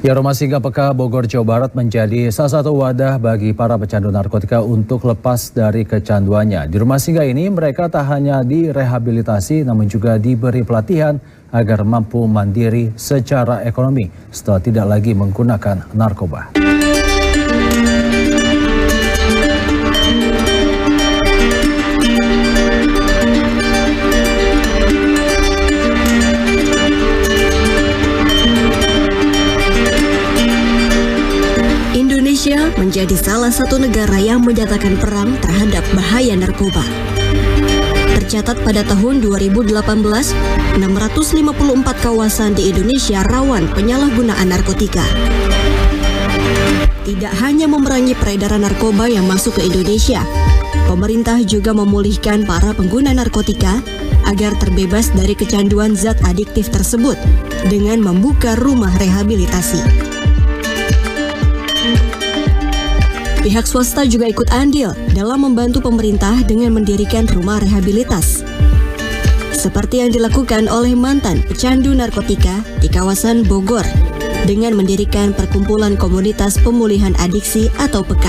Ya, Rumah Singgah PK Bogor, Jawa Barat menjadi salah satu wadah bagi para pecandu narkotika untuk lepas dari kecanduannya. Di rumah singgah ini mereka tak hanya direhabilitasi namun juga diberi pelatihan agar mampu mandiri secara ekonomi setelah tidak lagi menggunakan narkoba. Indonesia menjadi salah satu negara yang menyatakan perang terhadap bahaya narkoba. Tercatat pada tahun 2018, 654 kawasan di Indonesia rawan penyalahgunaan narkotika. Tidak hanya memerangi peredaran narkoba yang masuk ke Indonesia, pemerintah juga memulihkan para pengguna narkotika agar terbebas dari kecanduan zat adiktif tersebut dengan membuka rumah rehabilitasi. Pihak swasta juga ikut andil dalam membantu pemerintah dengan mendirikan rumah rehabilitas. Seperti yang dilakukan oleh mantan pecandu narkotika di kawasan Bogor dengan mendirikan Perkumpulan Komunitas Pemulihan Adiksi atau PK.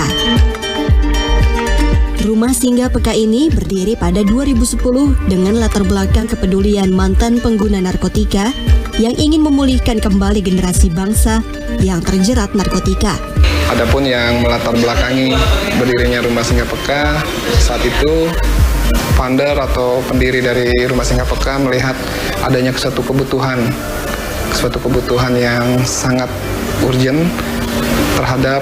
Rumah singgah PK ini berdiri pada 2010 dengan latar belakang kepedulian mantan pengguna narkotika yang ingin memulihkan kembali generasi bangsa yang terjerat narkotika. Adapun yang melatar belakangi berdirinya Rumah Singgah PK, saat itu founder atau pendiri dari Rumah Singgah PK melihat adanya suatu kebutuhan yang sangat urgent terhadap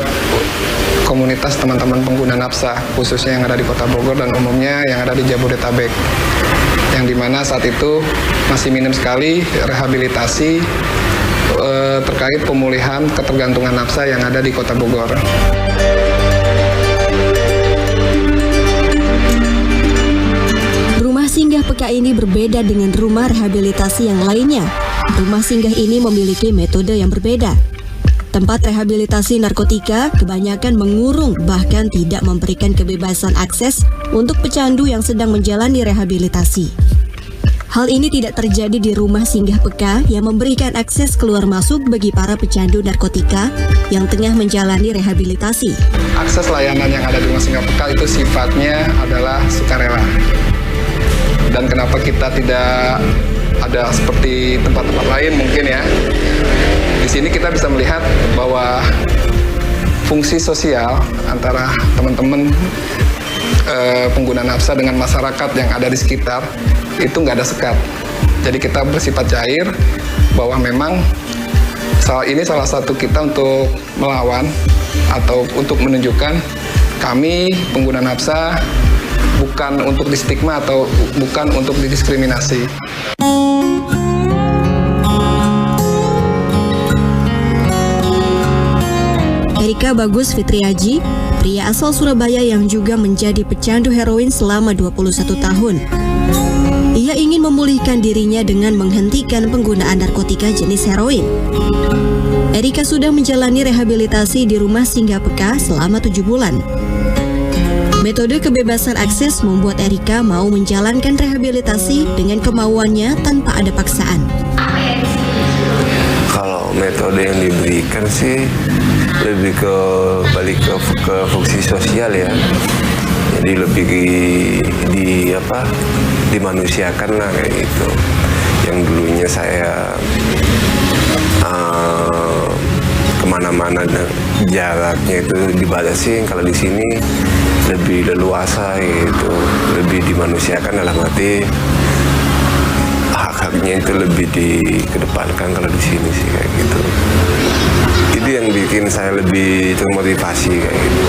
komunitas teman-teman pengguna nafsa, khususnya yang ada di Kota Bogor dan umumnya yang ada di Jabodetabek, yang dimana saat itu masih minim sekali rehabilitasi terkait pemulihan ketergantungan nafsa yang ada di Kota Bogor. Rumah singgah PK ini berbeda dengan rumah rehabilitasi yang lainnya. Rumah singgah ini memiliki metode yang berbeda. Tempat rehabilitasi narkotika kebanyakan mengurung bahkan tidak memberikan kebebasan akses untuk pecandu yang sedang menjalani rehabilitasi. Hal ini tidak terjadi di rumah singgah PK yang memberikan akses keluar masuk bagi para pecandu narkotika yang tengah menjalani rehabilitasi. Akses layanan yang ada di rumah singgah PK itu sifatnya adalah sukarela. Dan kenapa kita tidak ada seperti tempat-tempat lain mungkin ya. Di sini kita bisa melihat bahwa fungsi sosial antara teman-teman pengguna nafsa dengan masyarakat yang ada di sekitar itu nggak ada sekat. Jadi kita bersifat cair bahwa memang ini salah satu kita untuk melawan atau untuk menunjukkan kami pengguna nafsa bukan untuk distigma atau bukan untuk didiskriminasi. Erika Bagus Fitriaji, pria asal Surabaya yang juga menjadi pecandu heroin selama 21 tahun. Ia ingin memulihkan dirinya dengan menghentikan penggunaan narkotika jenis heroin. Erika sudah menjalani rehabilitasi di rumah singgah PK selama 7 bulan. Metode kebebasan akses membuat Erika mau menjalankan rehabilitasi dengan kemauannya tanpa ada paksaan. Kalau metode yang diberikan sih lebih balik ke fungsi sosial ya. Jadi lebih dimanusiakan lah kayak gitu. Yang dulunya saya kemana-mana jaraknya itu dibatasi, kalau di sini lebih leluasa gitu, lebih dimanusiakan dalam arti hak-haknya itu lebih dikedepankan kalau di sini sih kayak gitu. Itu yang bikin saya lebih termotivasi kayak gitu.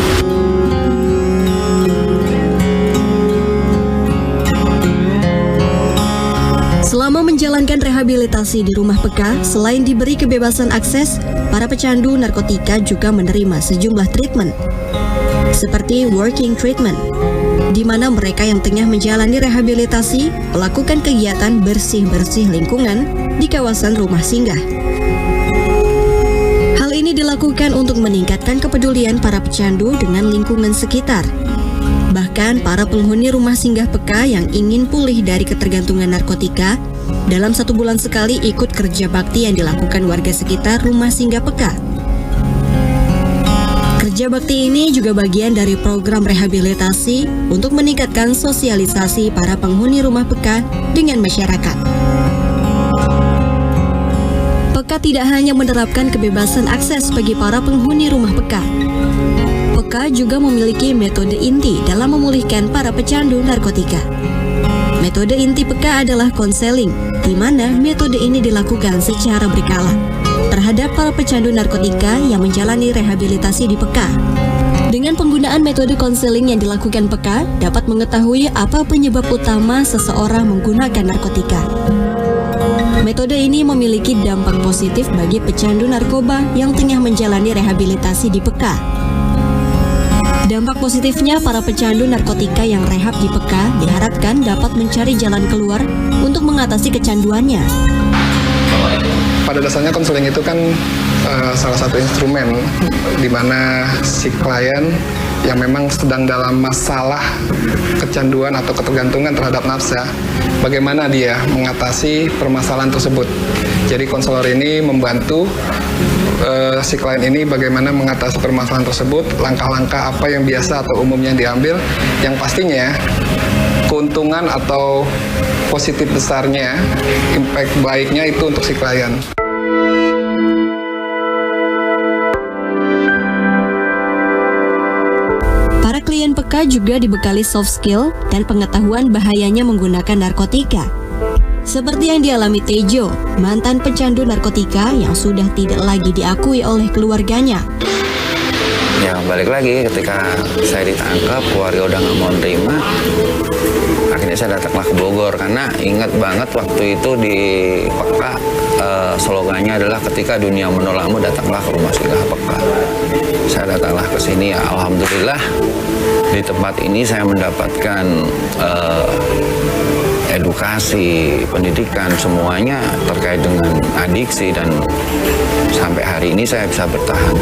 Selama menjalankan rehabilitasi di rumah PK, selain diberi kebebasan akses, para pecandu narkotika juga menerima sejumlah treatment, seperti working treatment, di mana mereka yang tengah menjalani rehabilitasi melakukan kegiatan bersih-bersih lingkungan di kawasan rumah singgah. Hal ini dilakukan untuk meningkatkan kepedulian para pecandu dengan lingkungan sekitar. Bahkan para penghuni rumah singgah PK yang ingin pulih dari ketergantungan narkotika dalam 1 bulan sekali ikut kerja bakti yang dilakukan warga sekitar rumah singgah Peka. Kerja bakti ini juga bagian dari program rehabilitasi untuk meningkatkan sosialisasi para penghuni rumah Peka dengan masyarakat. Peka tidak hanya menerapkan kebebasan akses bagi para penghuni rumah Peka. Peka juga memiliki metode inti dalam memulihkan para pecandu narkotika. Metode inti Peka adalah konseling, di mana metode ini dilakukan secara berkala terhadap para pecandu narkotika yang menjalani rehabilitasi di Peka. Dengan penggunaan metode konseling yang dilakukan Peka, dapat mengetahui apa penyebab utama seseorang menggunakan narkotika. Metode ini memiliki dampak positif bagi pecandu narkoba yang tengah menjalani rehabilitasi di Peka. Dampak positifnya, para pecandu narkotika yang rehab di Peka diharapkan dapat mencari jalan keluar untuk mengatasi kecanduannya. Pada dasarnya konseling itu kan salah satu instrumen di mana si klien yang memang sedang dalam masalah kecanduan atau ketergantungan terhadap nafsa, bagaimana dia mengatasi permasalahan tersebut. Jadi konselor ini membantu si klien ini bagaimana mengatasi permasalahan tersebut, langkah-langkah apa yang biasa atau umumnya diambil, yang pastinya keuntungan atau positif besarnya, impact baiknya itu untuk si klien. Para klien Peka juga dibekali soft skill dan pengetahuan bahayanya menggunakan narkotika. Seperti yang dialami Tejo, mantan pecandu narkotika yang sudah tidak lagi diakui oleh keluarganya. Ya balik lagi, ketika saya ditangkap, keluarga udah nggak mau nerima. Akhirnya saya datanglah ke Bogor, karena ingat banget waktu itu di Peka, slogannya adalah ketika dunia menolakmu datanglah ke rumah singgah Peka. Saya datanglah ke sini, ya alhamdulillah di tempat ini saya mendapatkan edukasi, pendidikan, semuanya terkait dengan adiksi, dan sampai hari ini saya bisa bertahan.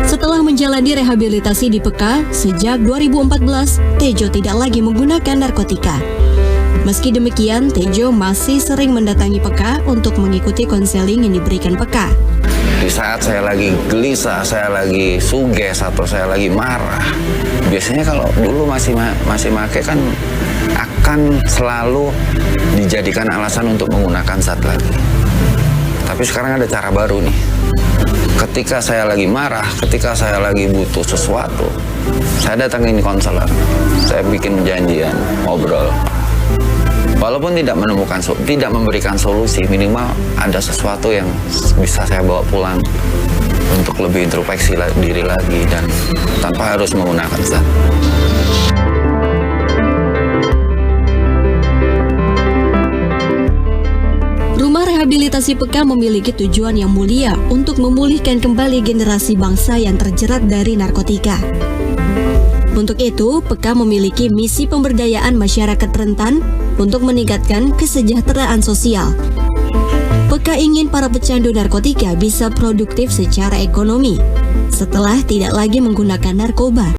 Setelah menjalani rehabilitasi di Peka, sejak 2014, Tejo tidak lagi menggunakan narkotika. Meski demikian, Tejo masih sering mendatangi Peka untuk mengikuti konseling yang diberikan Peka. Di saat saya lagi gelisah, saya lagi suges, atau saya lagi marah, biasanya kalau dulu masih make kan akan selalu dijadikan alasan untuk menggunakan zat lagi. Tapi sekarang ada cara baru nih. Ketika saya lagi marah, ketika saya lagi butuh sesuatu, saya datangin konselor, saya bikin perjanjian, ngobrol. Walaupun tidak memberikan solusi, minimal ada sesuatu yang bisa saya bawa pulang untuk lebih introspeksi diri lagi, dan tanpa harus menggunakan zat. Rumah rehabilitasi Peka memiliki tujuan yang mulia untuk memulihkan kembali generasi bangsa yang terjerat dari narkotika. Untuk itu, Peka memiliki misi pemberdayaan masyarakat rentan untuk meningkatkan kesejahteraan sosial. Peka ingin para pecandu narkotika bisa produktif secara ekonomi setelah tidak lagi menggunakan narkoba.